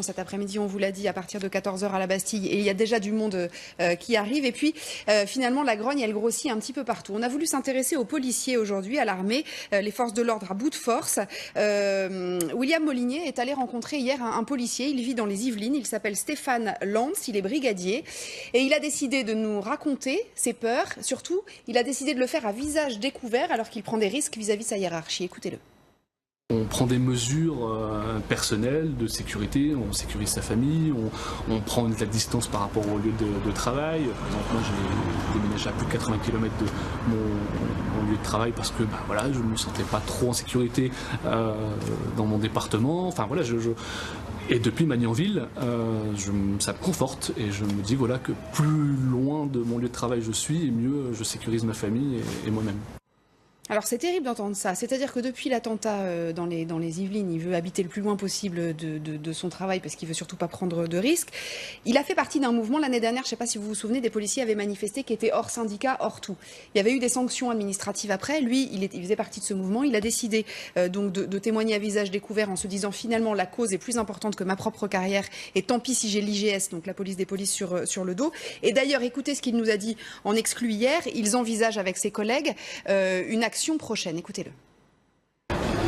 Cet après-midi, on vous l'a dit, à partir de 14 h à la Bastille, et il y a déjà du monde qui arrive. Et puis, finalement, la grogne, elle grossit un petit peu partout. On a voulu s'intéresser aux policiers aujourd'hui, à l'armée, les forces de l'ordre à bout de force. William Molinier est allé rencontrer hier un policier. Il vit dans les Yvelines. Il s'appelle Stéphane Lantz. Il est brigadier. Et il a décidé de nous raconter ses peurs. Surtout, il a décidé de le faire à visage découvert, alors qu'il prend des risques vis-à-vis de sa hiérarchie. Écoutez-le. On prend des mesures personnelles de sécurité, on sécurise sa famille, on prend de la distance par rapport au lieu de travail. Par exemple, moi j'ai déménagé à plus de 80 km de mon lieu de travail parce que voilà, je ne me sentais pas trop en sécurité dans mon département. Enfin voilà, et depuis Magnanville, ça me conforte et je me dis voilà, que plus loin de mon lieu de travail je suis, et mieux je sécurise ma famille et moi-même. Alors c'est terrible d'entendre ça, c'est-à-dire que depuis l'attentat dans les Yvelines, il veut habiter le plus loin possible de son travail parce qu'il veut surtout pas prendre de risques. Il a fait partie d'un mouvement l'année dernière, je ne sais pas si vous vous souvenez, des policiers avaient manifesté qui étaient hors syndicat, hors tout. Il y avait eu des sanctions administratives après, lui il faisait partie de ce mouvement, il a décidé donc de témoigner à visage découvert en se disant finalement la cause est plus importante que ma propre carrière et tant pis si j'ai l'IGS, donc la police des polices sur le dos. Et d'ailleurs écoutez ce qu'il nous a dit en exclu hier, ils envisagent avec ses collègues une action prochaine. Écoutez-le.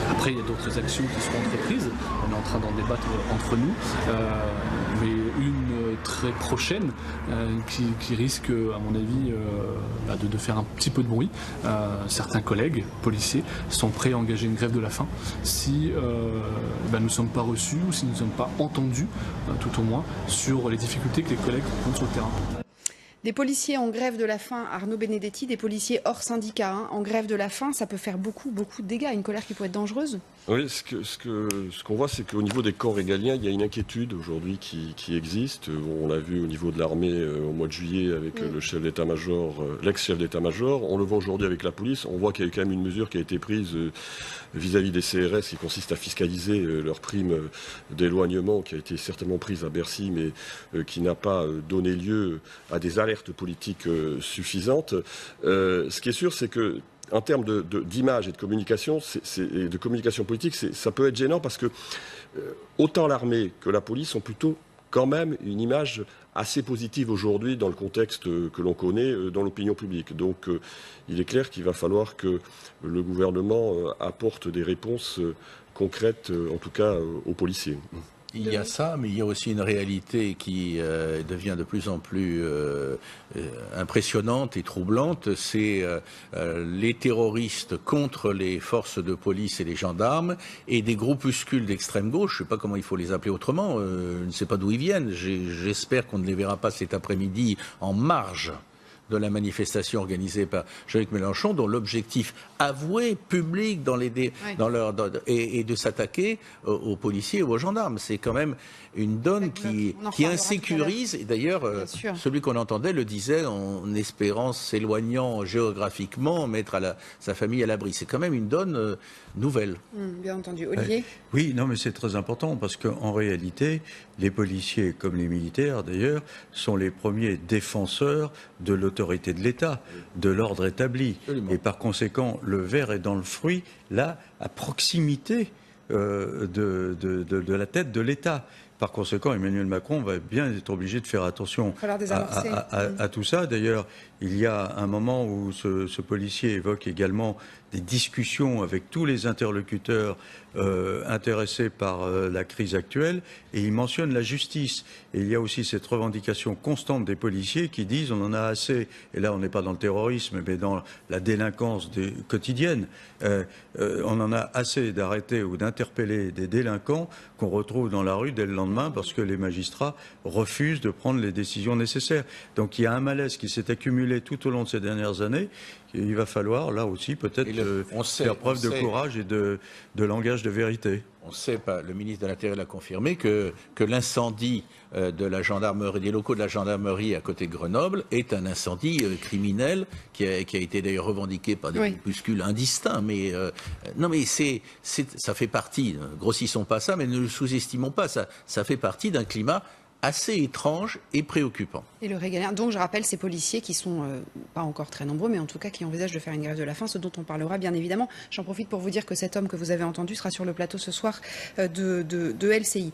Après, il y a d'autres actions qui seront entreprises. On est en train d'en débattre entre nous. Mais une très prochaine qui risque, à mon avis, de faire un petit peu de bruit. Certains collègues policiers sont prêts à engager une grève de la faim si nous ne sommes pas reçus ou si nous ne sommes pas entendus, tout au moins, sur les difficultés que les collègues rencontrent sur le terrain. Des policiers en grève de la faim, Arnaud Benedetti, des policiers hors syndicat en grève de la faim, ça peut faire beaucoup de dégâts, une colère qui peut être dangereuse. Oui, ce qu'on voit, c'est qu'au niveau des corps régaliens, il y a une inquiétude aujourd'hui qui existe. On l'a vu au niveau de l'armée au mois de juillet avec le chef d'état-major, l'ex-chef d'état-major. On le voit aujourd'hui avec la police. On voit qu'il y a quand même une mesure qui a été prise vis-à-vis des CRS qui consiste à fiscaliser leur prime d'éloignement qui a été certainement prise à Bercy, mais qui n'a pas donné lieu à des alertes politiques suffisantes. Ce qui est sûr, c'est que en termes d'image et de communication, et de communication politique, ça peut être gênant parce que autant l'armée que la police ont plutôt quand même une image assez positive aujourd'hui dans le contexte que l'on connaît dans l'opinion publique. Donc il est clair qu'il va falloir que le gouvernement apporte des réponses concrètes, en tout cas aux policiers. Il y a ça, mais il y a aussi une réalité qui devient de plus en plus impressionnante et troublante. C'est les terroristes contre les forces de police et les gendarmes et des groupuscules d'extrême gauche. Je ne sais pas comment il faut les appeler autrement. Je ne sais pas d'où ils viennent. J'espère qu'on ne les verra pas cet après-midi en marge de la manifestation organisée par Jean-Luc Mélenchon, dont l'objectif avoué, public, et de s'attaquer aux policiers ou aux gendarmes. C'est quand même une donne qui insécurise, et d'ailleurs, celui qu'on entendait le disait en espérant, s'éloignant géographiquement, mettre sa famille à l'abri. C'est quand même une donne nouvelle. Bien entendu. Olivier ? Oui, non, mais c'est très important parce qu'en réalité, les policiers, comme les militaires d'ailleurs, sont les premiers défenseurs de l'autorité de l'État, de l'ordre établi. Absolument. Et par conséquent, le ver est dans le fruit, là, à proximité de la tête de l'État. Par conséquent, Emmanuel Macron va bien être obligé de faire attention à tout ça. D'ailleurs, il y a un moment où ce policier évoque également des discussions avec tous les interlocuteurs intéressés par la crise actuelle, et il mentionne la justice. Et il y a aussi cette revendication constante des policiers qui disent on en a assez, et là on n'est pas dans le terrorisme, mais dans la délinquance quotidienne, on en a assez d'arrêter ou d'interpeller des délinquants qu'on retrouve dans la rue dès le lendemain parce que les magistrats refusent de prendre les décisions nécessaires. Donc il y a un malaise qui s'est accumulé tout au long de ces dernières années. Il va falloir, là aussi, peut-être faire preuve de courage et de langage de vérité. On sait, le ministre de l'Intérieur l'a confirmé, que l'incendie de la gendarmerie, des locaux de la gendarmerie à côté de Grenoble est un incendie criminel qui a été d'ailleurs revendiqué par des groupuscules indistincts. Mais non, mais ça fait partie. Grossissons pas ça, mais ne le sous-estimons pas. Ça fait partie d'un climat assez étrange et préoccupant. Et le régalien. Donc je rappelle ces policiers qui sont pas encore très nombreux, mais en tout cas qui envisagent de faire une grève de la faim, ce dont on parlera bien évidemment. J'en profite pour vous dire que cet homme que vous avez entendu sera sur le plateau ce soir de LCI.